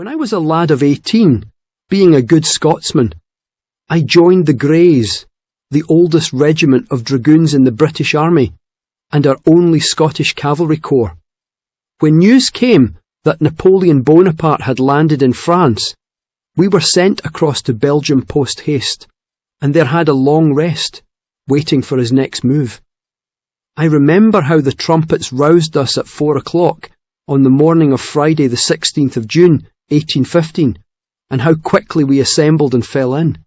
When I was a lad of 18, being a good Scotsman, I joined the Greys, the oldest regiment of dragoons in the British Army, and our only Scottish cavalry corps. When news came that Napoleon Bonaparte had landed in France, we were sent across to Belgium post-haste, and there had a long rest, waiting for his next move. I remember how the trumpets roused us at 4 o'clock on the morning of Friday the 16th of June, 1815, and how quickly we assembled and fell in.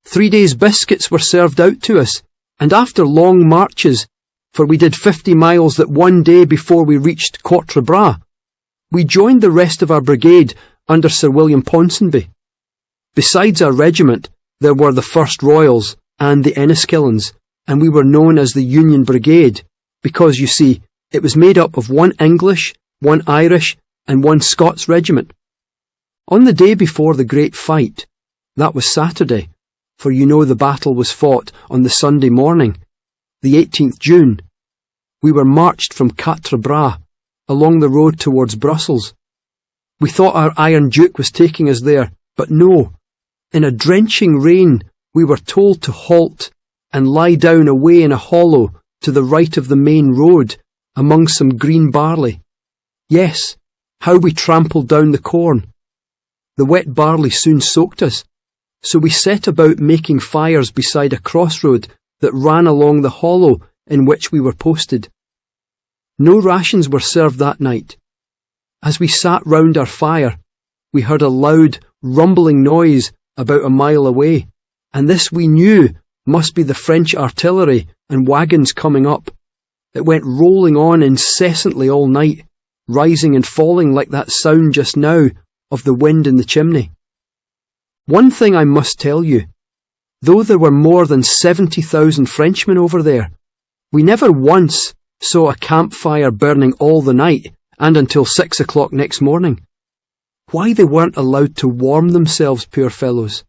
3 days' biscuits were served out to us, and after long marches, for we did 50 miles that one day before we reached Quatre Bras, we joined the rest of our brigade under Sir William Ponsonby. Besides our regiment, there were the First Royals and the Enniskillens, and we were known as the Union Brigade, because, you see, it was made up of one English, one Irish, and one Scots regiment. On the day before the great fight, that was Saturday, for you know the battle was fought on the Sunday morning, the 18th June, we were marched from Quatre Bras along the road towards Brussels. We thought our Iron Duke was taking us there, but no. In a drenching rain, we were told to halt and lie down away in a hollow to the right of the main road, among some green barley. Yes, how we trampled down the corn. The wet barley soon soaked us, so we set about making fires beside a crossroad that ran along the hollow in which we were posted. No rations were served that night. As we sat round our fire, we heard a loud, rumbling noise about a mile away, and this we knew must be the French artillery and wagons coming up. It went rolling on incessantly all night, rising and falling like that sound just now of the wind in the chimney. One thing I must tell you, though there were more than 70,000 Frenchmen over there, we never once saw a campfire burning all the night and until 6 o'clock next morning. Why they weren't allowed to warm themselves, poor fellows,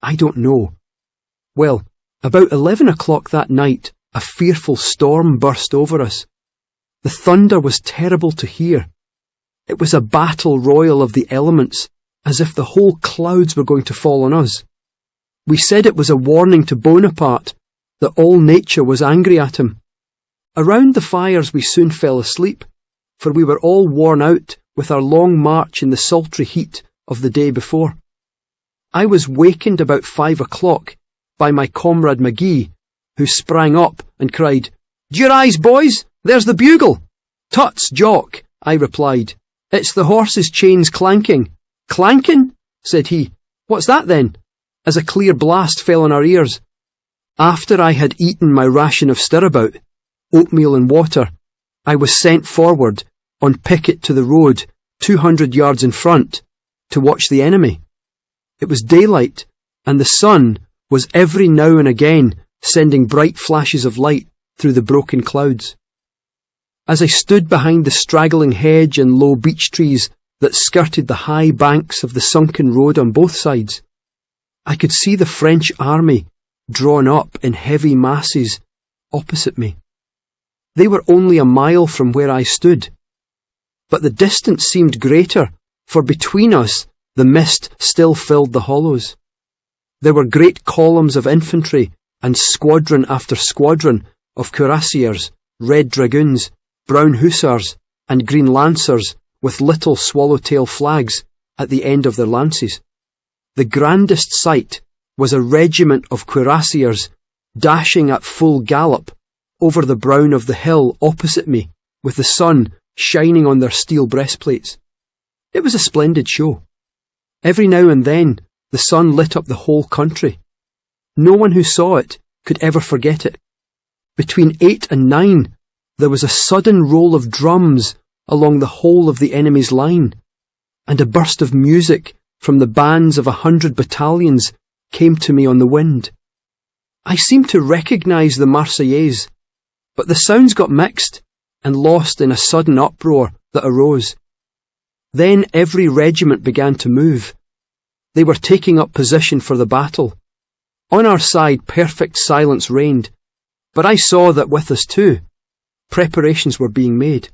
I don't know. Well, about 11 o'clock that night, a fearful storm burst over us. The thunder was terrible to hear. It was a battle royal of the elements, as if the whole clouds were going to fall on us. We said it was a warning to Bonaparte that all nature was angry at him. Around the fires we soon fell asleep, for we were all worn out with our long march in the sultry heat of the day before. I was wakened about 5 o'clock by my comrade McGee, who sprang up and cried, "D'ye rise, boys? There's the bugle!" "Tuts, Jock," I replied. "It's the horses' chains clanking." "Clanking?" said he. "What's that then?" As a clear blast fell on our ears. After I had eaten my ration of stirabout, oatmeal and water, I was sent forward on picket to the road 200 yards in front to watch the enemy. It was daylight, and the sun was every now and again sending bright flashes of light through the broken clouds. As I stood behind the straggling hedge and low beech trees that skirted the high banks of the sunken road on both sides, I could see the French army drawn up in heavy masses opposite me. They were only a mile from where I stood, but the distance seemed greater, for between us the mist still filled the hollows. There were great columns of infantry and squadron after squadron of cuirassiers, red dragoons, brown hussars, and green lancers with little swallowtail flags at the end of their lances. The grandest sight was a regiment of cuirassiers dashing at full gallop over the brown of the hill opposite me, with the sun shining on their steel breastplates. It was a splendid show. Every now and then the sun lit up the whole country. No one who saw it could ever forget it. Between 8 and 9 there was a sudden roll of drums along the whole of the enemy's line, and a burst of music from the bands of 100 battalions came to me on the wind. I seemed to recognise the Marseillaise, but the sounds got mixed and lost in a sudden uproar that arose. Then every regiment began to move. They were taking up position for the battle. On our side perfect silence reigned, but I saw that with us too, preparations were being made.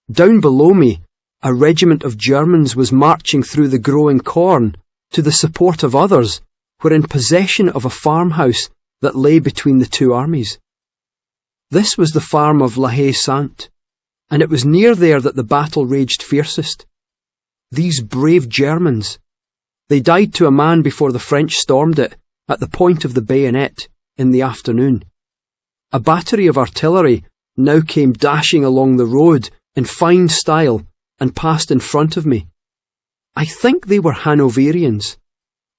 Down below me, a regiment of Germans was marching through the growing corn to the support of others who were in possession of a farmhouse that lay between the two armies. This was the farm of La Haye-Sainte, and it was near there that the battle raged fiercest. These brave Germans, they died to a man before the French stormed it at the point of the bayonet in the afternoon. A battery of artillery now came dashing along the road in fine style and passed in front of me. I think they were Hanoverians.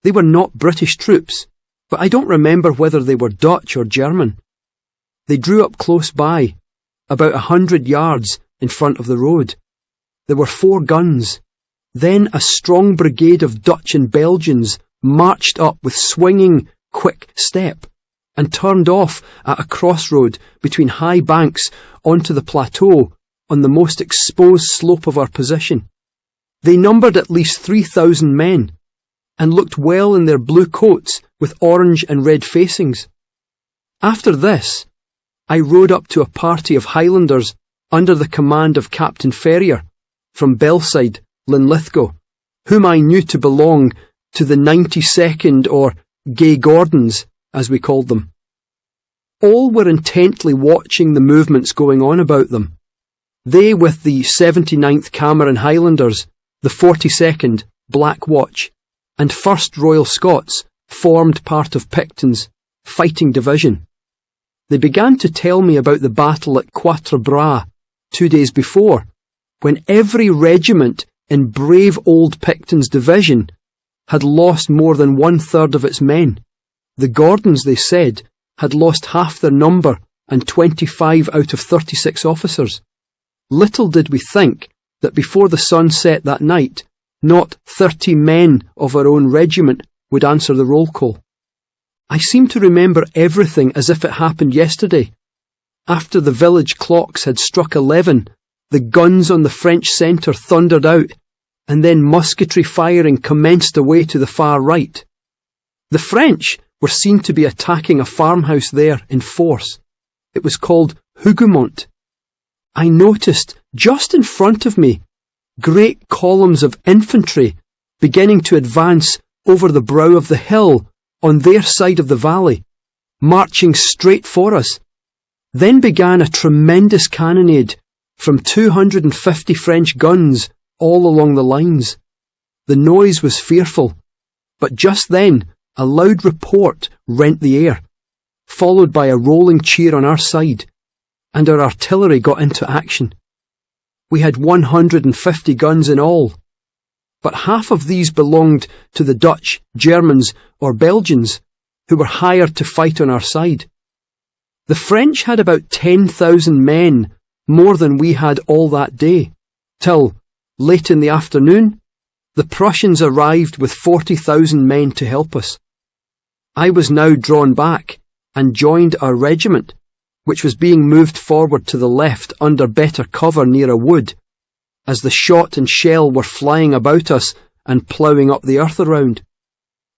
They were not British troops, but I don't remember whether they were Dutch or German. They drew up close by, about 100 yards in front of the road. There were 4 guns. Then a strong brigade of Dutch and Belgians marched up with swinging, quick step and turned off at a crossroad between high banks onto the plateau on the most exposed slope of our position. They numbered at least 3,000 men and looked well in their blue coats with orange and red facings. After this, I rode up to a party of Highlanders under the command of Captain Ferrier from Belsize, Linlithgow, whom I knew to belong to the 92nd or Gay Gordons, as we called them. All were intently watching the movements going on about them. They with the 79th Cameron Highlanders, the 42nd Black Watch, and 1st Royal Scots formed part of Picton's fighting division. They began to tell me about the battle at Quatre Bras 2 days before, when every regiment in brave old Picton's division had lost more than 1/3 of its men. The Gordons, they said, had lost half their number and 25 out of 36 officers. Little did we think that before the sun set that night, not 30 men of our own regiment would answer the roll call. I seem to remember everything as if it happened yesterday. After the village clocks had struck 11, the guns on the French centre thundered out, and then musketry firing commenced away to the far right. The French were seen to be attacking a farmhouse there in force. It was called Hougoumont. I noticed, just in front of me, great columns of infantry beginning to advance over the brow of the hill on their side of the valley, marching straight for us. Then began a tremendous cannonade from 250 French guns all along the lines. The noise was fearful, but just then a loud report rent the air, followed by a rolling cheer on our side, and our artillery got into action. We had 150 guns in all, but half of these belonged to the Dutch, Germans, or Belgians, who were hired to fight on our side. The French had about 10,000 men, more than we had all that day, till, late in the afternoon, the Prussians arrived with 40,000 men to help us. I was now drawn back and joined our regiment, which was being moved forward to the left under better cover near a wood, as the shot and shell were flying about us and ploughing up the earth around.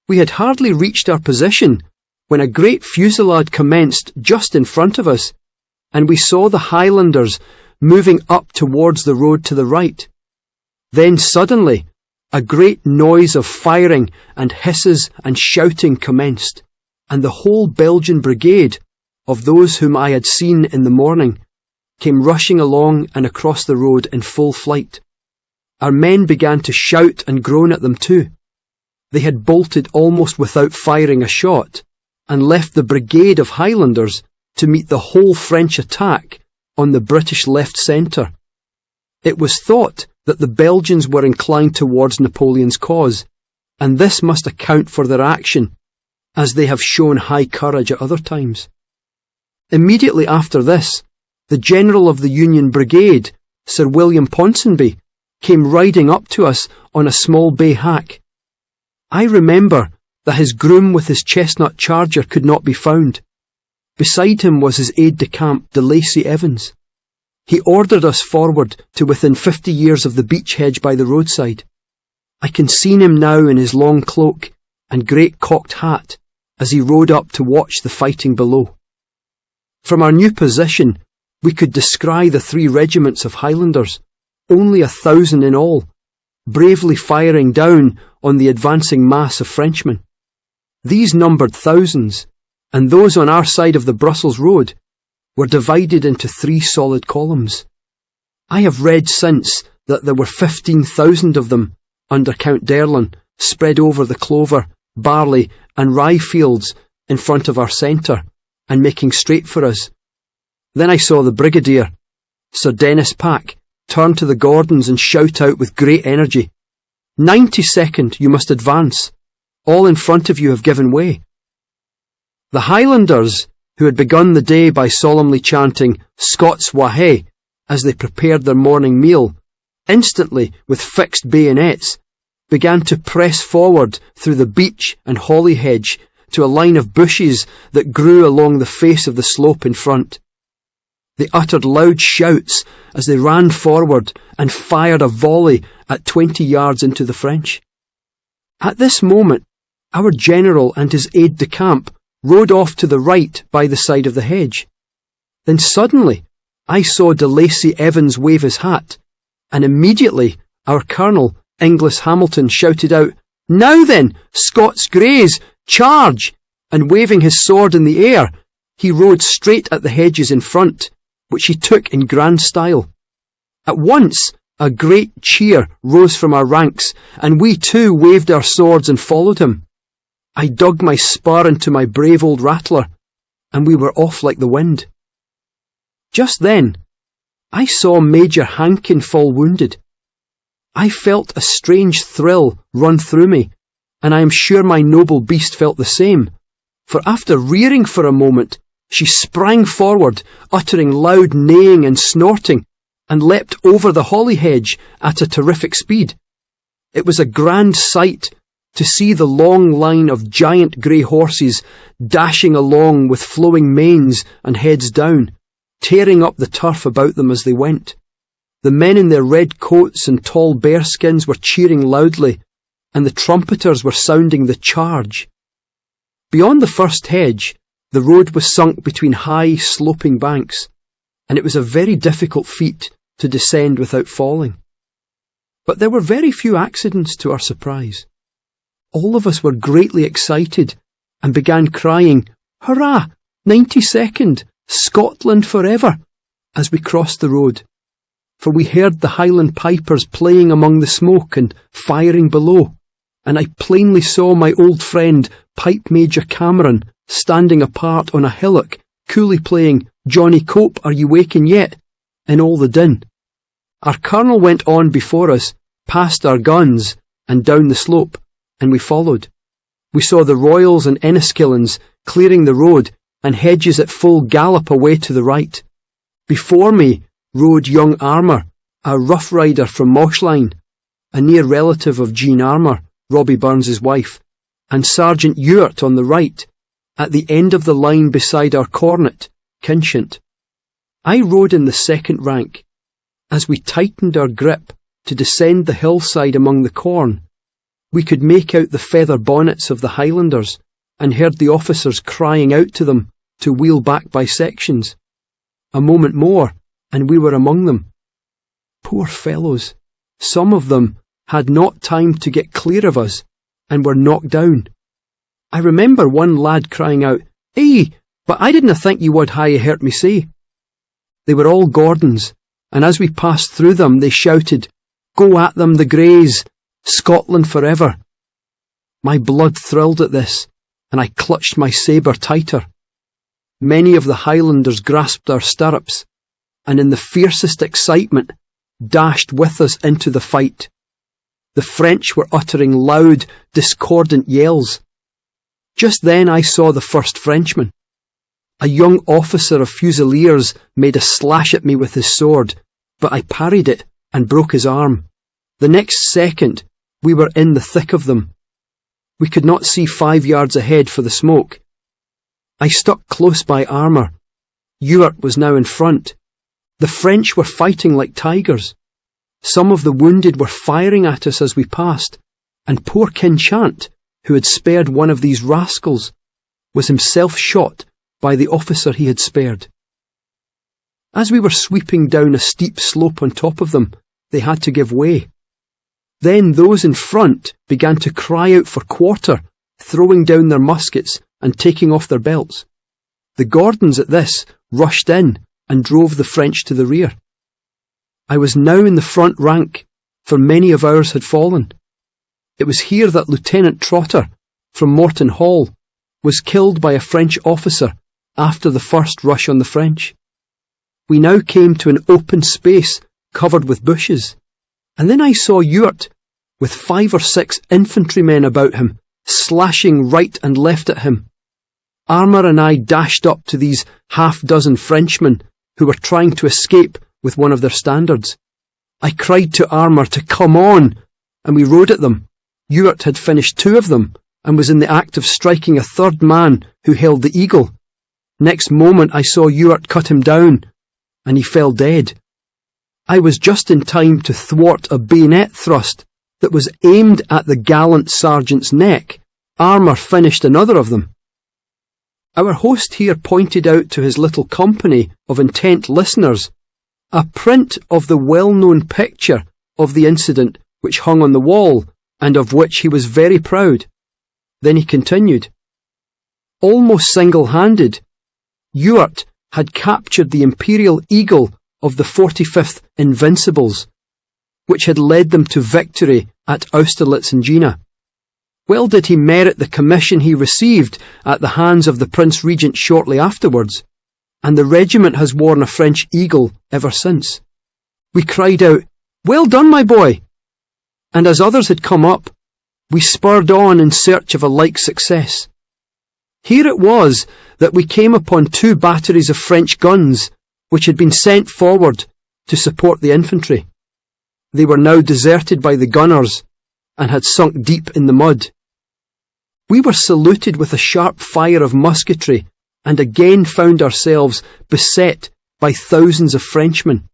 We had hardly reached our position when a great fusillade commenced just in front of us, and we saw the Highlanders moving up towards the road to the right. Then suddenly, a great noise of firing and hisses and shouting commenced, and the whole Belgian brigade, of those whom I had seen in the morning, came rushing along and across the road in full flight. Our men began to shout and groan at them too. They had bolted almost without firing a shot, and left the brigade of Highlanders to meet the whole French attack on the British left centre. It was thought that the Belgians were inclined towards Napoleon's cause, and this must account for their action, as they have shown high courage at other times. Immediately after this, the General of the Union Brigade, Sir William Ponsonby, came riding up to us on a small bay hack. I remember that his groom with his chestnut charger could not be found. Beside him was his aide-de-camp, de Lacy Evans. He ordered us forward to within 50 yards of the beech hedge by the roadside. I can see him now in his long cloak and great cocked hat as he rode up to watch the fighting below. From our new position, we could descry the 3 regiments of Highlanders, only 1,000 in all, bravely firing down on the advancing mass of Frenchmen. These numbered thousands, and those on our side of the Brussels road were divided into 3 solid columns. I have read since that there were 15,000 of them under Count d'Erlon, spread over the clover, barley and rye fields in front of our centre, and making straight for us. Then I saw the brigadier, Sir Dennis Pack, turn to the Gordons and shout out with great energy, 92nd, you must advance. All in front of you have given way. The Highlanders, who had begun the day by solemnly chanting Scots Wahé as they prepared their morning meal, instantly, with fixed bayonets, began to press forward through the beech and holly hedge to a line of bushes that grew along the face of the slope in front. They uttered loud shouts as they ran forward and fired a volley at 20 yards into the French. At this moment, our general and his aide-de-camp rode off to the right by the side of the hedge. Then suddenly, I saw de Lacy Evans wave his hat, and immediately our colonel, Inglis Hamilton, shouted out, "Now then, Scots Greys, charge!" And waving his sword in the air, he rode straight at the hedges in front, which he took in grand style. At once, a great cheer rose from our ranks, and we too waved our swords and followed him. I dug my spur into my brave old rattler, and we were off like the wind. Just then, I saw Major Hankin fall wounded. I felt a strange thrill run through me, and I am sure my noble beast felt the same, for after rearing for a moment, she sprang forward, uttering loud neighing and snorting, and leapt over the holly hedge at a terrific speed. It was a grand sight to see the long line of giant grey horses dashing along with flowing manes and heads down, tearing up the turf about them as they went. The men in their red coats and tall bearskins were cheering loudly, and the trumpeters were sounding the charge. Beyond the first hedge, the road was sunk between high, sloping banks, and it was a very difficult feat to descend without falling. But there were very few accidents to our surprise. All of us were greatly excited and began crying, "Hurrah! 92nd! Scotland forever!" as we crossed the road, for we heard the Highland pipers playing among the smoke and firing below, and I plainly saw my old friend Pipe Major Cameron standing apart on a hillock, coolly playing "Johnny Cope, are you waking yet?" in all the din. Our colonel went on before us, past our guns, and down the slope, and we followed. We saw the Royals and Enniskillens clearing the road, and hedges at full gallop away to the right. Before me rode young Armour, a rough rider from Moshline, a near relative of Jean Armour, Robbie Burns's wife, and Sergeant Ewart on the right, at the end of the line beside our cornet, Kinshant. I rode in the second rank. As we tightened our grip to descend the hillside among the corn, we could make out the feather bonnets of the Highlanders, and heard the officers crying out to them to wheel back by sections. A moment more, and we were among them. Poor fellows, some of them had not time to get clear of us, and were knocked down. I remember one lad crying out, "Eh, but I didna think you would hae hurt me sae." They were all Gordons, and as we passed through them they shouted, "Go at them, the Greys! Scotland forever!" My blood thrilled at this, and I clutched my sabre tighter. Many of the Highlanders grasped our stirrups, and in the fiercest excitement dashed with us into the fight. The French were uttering loud, discordant yells. Just then I saw the first Frenchman. A young officer of Fusiliers made a slash at me with his sword, but I parried it and broke his arm. The next second we were in the thick of them. We could not see 5 yards ahead for the smoke. I stuck close by Armour. Ewart was now in front. The French were fighting like tigers. Some of the wounded were firing at us as we passed, and poor Kinshant, who had spared one of these rascals, was himself shot by the officer he had spared. As we were sweeping down a steep slope on top of them, they had to give way. Then those in front began to cry out for quarter, throwing down their muskets and taking off their belts. The Gordons at this rushed in and drove the French to the rear. I was now in the front rank, for many of ours had fallen. It was here that Lieutenant Trotter, from Morton Hall, was killed by a French officer after the first rush on the French. We now came to an open space covered with bushes, and then I saw Ewart, with 5 or 6 infantrymen about him, slashing right and left at him. Armour and I dashed up to these half-dozen Frenchmen who were trying to escape with one of their standards. I cried to Armour to come on, and we rode at them. Ewart had finished 2 of them, and was in the act of striking a 3rd man who held the eagle. Next moment I saw Ewart cut him down, and he fell dead. I was just in time to thwart a bayonet thrust that was aimed at the gallant sergeant's neck. Armour finished another of them. Our host here pointed out to his little company of intent listeners a print of the well-known picture of the incident which hung on the wall, and of which he was very proud. Then he continued, almost single-handed, Ewart had captured the Imperial Eagle of the 45th Invincibles, which had led them to victory at Austerlitz and Jena. Well did he merit the commission he received at the hands of the Prince Regent shortly afterwards, and the regiment has worn a French eagle ever since. We cried out, well done, my boy! And as others had come up, we spurred on in search of a like success. Here it was that we came upon 2 batteries of French guns, which had been sent forward to support the infantry. They were now deserted by the gunners, and had sunk deep in the mud. We were saluted with a sharp fire of musketry, and again found ourselves beset by thousands of Frenchmen.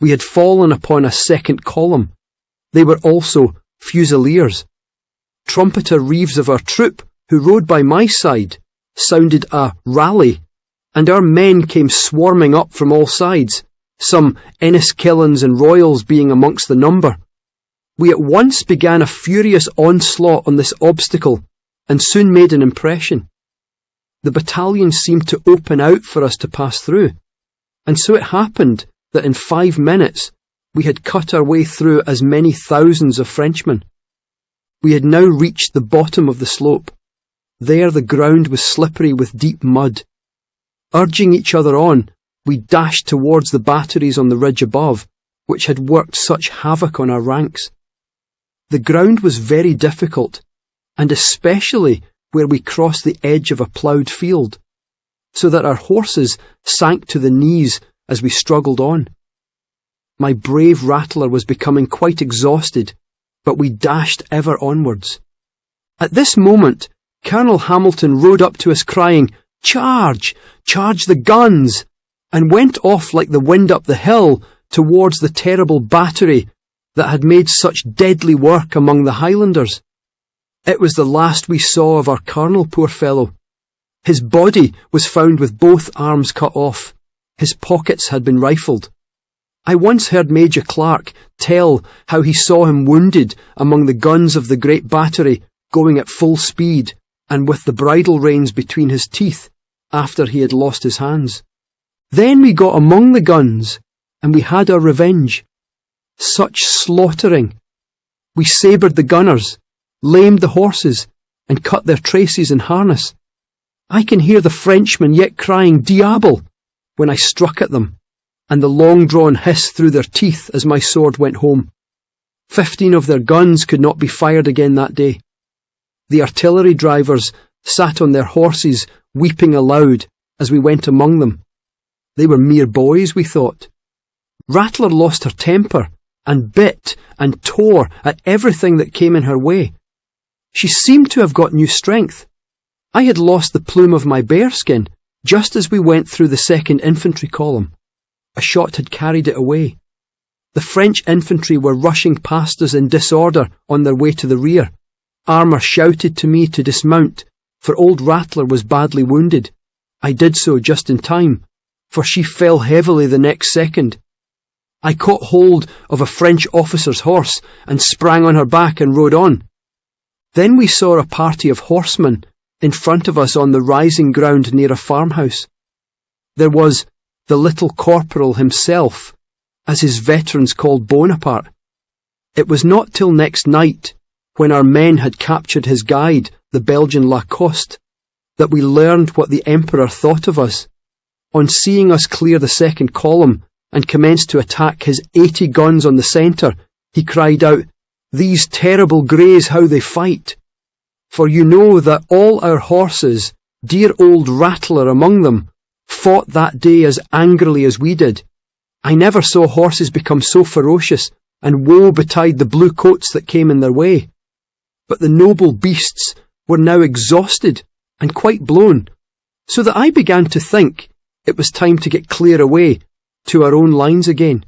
We had fallen upon a second column. They were also fusiliers. Trumpeter Reeves of our troop, who rode by my side, sounded a rally, and our men came swarming up from all sides, some Enniskillens and Royals being amongst the number. We at once began a furious onslaught on this obstacle, and soon made an impression. The battalion seemed to open out for us to pass through, and so it happened that in 5 minutes we had cut our way through as many thousands of Frenchmen. We had now reached the bottom of the slope. There the ground was slippery with deep mud. Urging each other on, we dashed towards the batteries on the ridge above, which had worked such havoc on our ranks. The ground was very difficult, and especially where we crossed the edge of a ploughed field, so that our horses sank to the knees as we struggled on. My brave Rattler was becoming quite exhausted, but we dashed ever onwards. At this moment, Colonel Hamilton rode up to us crying, "Charge! Charge the guns!" and went off like the wind up the hill towards the terrible battery that had made such deadly work among the Highlanders. It was the last we saw of our colonel, poor fellow. His body was found with both arms cut off. His pockets had been rifled. I once heard Major Clark tell how he saw him wounded among the guns of the great battery, going at full speed and with the bridle reins between his teeth after he had lost his hands. Then we got among the guns, and we had our revenge. Such slaughtering! We sabred the gunners, lamed the horses, and cut their traces in harness. I can hear the Frenchmen yet crying "Diable" when I struck at them, and the long-drawn hiss through their teeth as my sword went home. 15 of their guns could not be fired again that day. The artillery drivers sat on their horses, weeping aloud as we went among them. They were mere boys, we thought. Rattler lost her temper, and bit and tore at everything that came in her way. She seemed to have got new strength. I had lost the plume of my bearskin just as we went through the 2nd Infantry column. A shot had carried it away. The French infantry were rushing past us in disorder on their way to the rear. Armour shouted to me to dismount, for old Rattler was badly wounded. I did so just in time, for she fell heavily the next second. I caught hold of a French officer's horse and sprang on her back and rode on. Then we saw a party of horsemen in front of us on the rising ground near a farmhouse. There was the little Corporal himself, as his veterans called Bonaparte. It was not till next night, when our men had captured his guide, the Belgian Lacoste, that we learned what the Emperor thought of us. On seeing us clear the second column and commence to attack his 80 guns on the centre, he cried out, "These terrible greys, how they fight! For you know that all our horses, dear old Rattler among them, fought that day as angrily as we did. I never saw horses become so ferocious, and woe betide the blue coats that came in their way. But the noble beasts were now exhausted and quite blown, so that I began to think it was time to get clear away to our own lines again."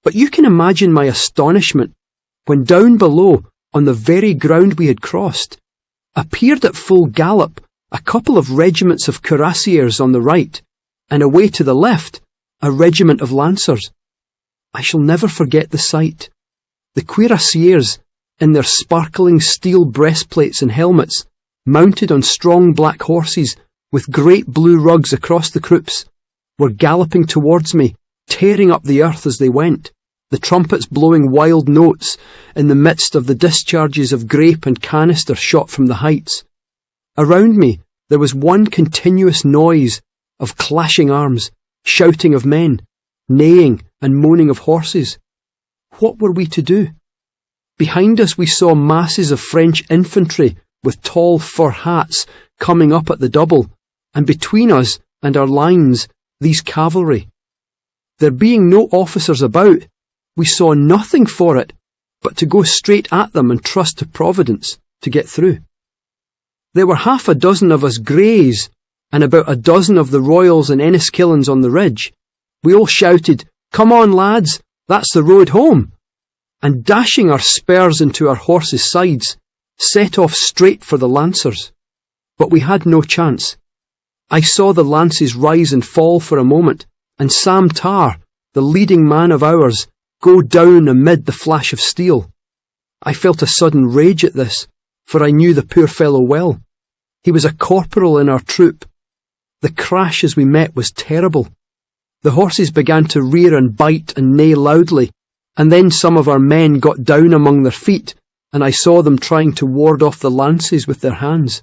But you can imagine my astonishment when down below, on the very ground we had crossed, appeared at full gallop a couple of regiments of cuirassiers on the right, and away to the left a regiment of lancers. I shall never forget the sight. The cuirassiers, in their sparkling steel breastplates and helmets, mounted on strong black horses with great blue rugs across the croups, were galloping towards me, tearing up the earth as they went, the trumpets blowing wild notes in the midst of the discharges of grape and canister shot from the heights. Around me there was one continuous noise of clashing arms, shouting of men, neighing and moaning of horses. What were we to do? Behind us we saw masses of French infantry with tall fur hats coming up at the double, and between us and our lines these cavalry. There being no officers about, we saw nothing for it but to go straight at them and trust to Providence to get through. There were half a dozen of us greys, and about a dozen of the Royals and Enniskillens on the ridge. We all shouted, "Come on, lads, that's the road home," and dashing our spurs into our horses' sides, set off straight for the lancers. But we had no chance. I saw the lances rise and fall for a moment, and Sam Tarr, the leading man of ours, go down amid the flash of steel. I felt a sudden rage at this, for I knew the poor fellow well. He was a corporal in our troop. The crash as we met was terrible. The horses began to rear and bite and neigh loudly, and then some of our men got down among their feet, and I saw them trying to ward off the lances with their hands.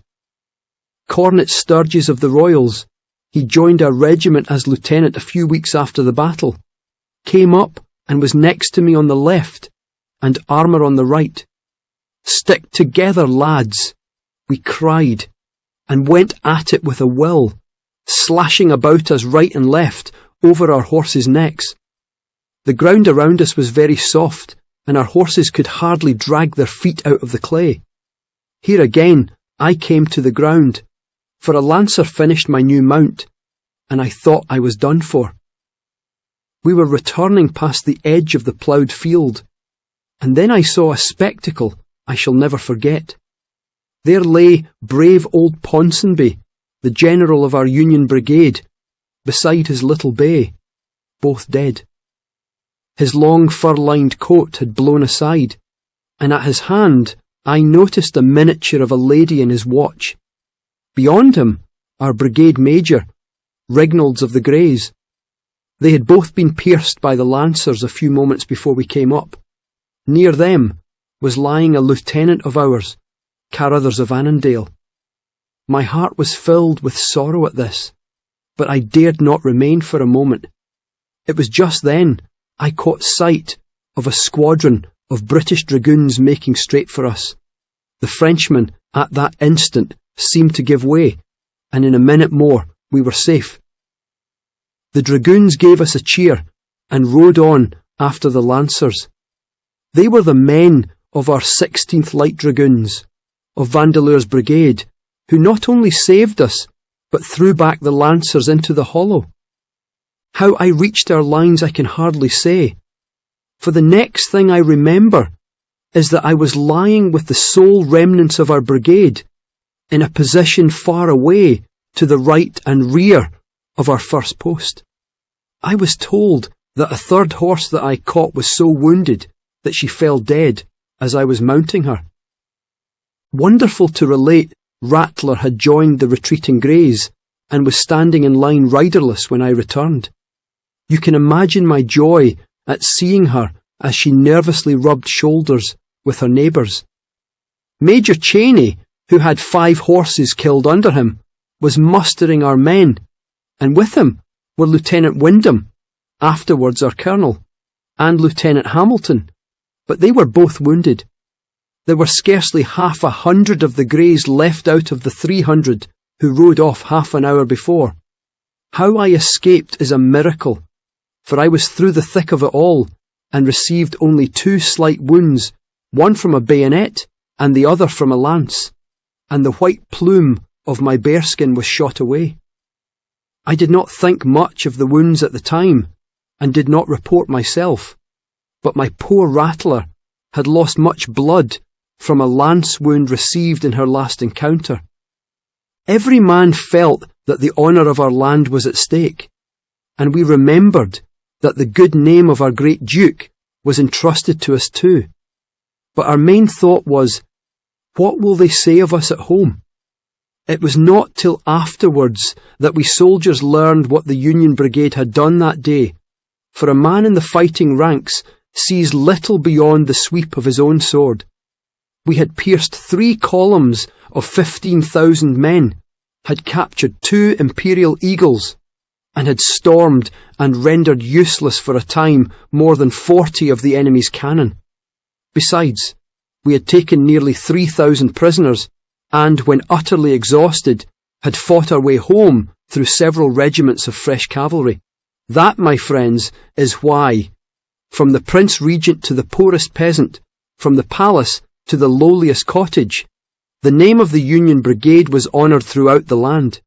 Cornet Sturges of the Royals, he joined our regiment as lieutenant a few weeks after the battle, came up and was next to me on the left, and Armour on the right. "Stick together, lads," we cried, and went at it with a will, slashing about us right and left over our horses' necks. The ground around us was very soft, and our horses could hardly drag their feet out of the clay. Here again I came to the ground, for a lancer finished my new mount, and I thought I was done for. We were returning past the edge of the ploughed field, and then I saw a spectacle I shall never forget. There lay brave old Ponsonby, the general of our Union Brigade, beside his little bay, both dead. His long fur-lined coat had blown aside, and at his hand I noticed a miniature of a lady in his watch. Beyond him, our brigade major, Rignolds of the Greys. They had both been pierced by the lancers a few moments before we came up. Near them was lying a lieutenant of ours, Carruthers of Annandale. My heart was filled with sorrow at this, but I dared not remain for a moment. It was just then I caught sight of a squadron of British dragoons making straight for us. The Frenchmen, at that instant, seemed to give way, and in a minute more we were safe. The dragoons gave us a cheer and rode on after the lancers. They were the men of our 16th Light Dragoons, of Vandeleur's brigade, who not only saved us, but threw back the lancers into the hollow. How I reached our lines I can hardly say, for the next thing I remember is that I was lying with the sole remnants of our brigade in a position far away to the right and rear of our first post. I was told that a third horse that I caught was so wounded that she fell dead as I was mounting her. Wonderful to relate, Rattler had joined the retreating greys and was standing in line riderless when I returned. You can imagine my joy at seeing her as she nervously rubbed shoulders with her neighbours. Major Cheney, who had 5 horses killed under him, was mustering our men, and with him were Lieutenant Wyndham, afterwards our colonel, and Lieutenant Hamilton, but they were both wounded. There were scarcely 100 of the greys left out of the 300 who rode off half an hour before. How I escaped is a miracle, for I was through the thick of it all and received only 2 slight wounds, one from a bayonet and the other from a lance, and the white plume of my bearskin was shot away. I did not think much of the wounds at the time, and did not report myself, but my poor Rattler had lost much blood from a lance wound received in her last encounter. Every man felt that the honour of our land was at stake, and we remembered that the good name of our great Duke was entrusted to us too. But our main thought was, what will they say of us at home? It was not till afterwards that we soldiers learned what the Union Brigade had done that day, for a man in the fighting ranks sees little beyond the sweep of his own sword. We had pierced 3 columns of 15,000 men, had captured 2 Imperial Eagles, and had stormed and rendered useless for a time more than 40 of the enemy's cannon. Besides, we had taken nearly 3,000 prisoners, and, when utterly exhausted, had fought our way home through several regiments of fresh cavalry. That, my friends, is why, from the Prince Regent to the poorest peasant, from the palace to the lowliest cottage, the name of the Union Brigade was honoured throughout the land.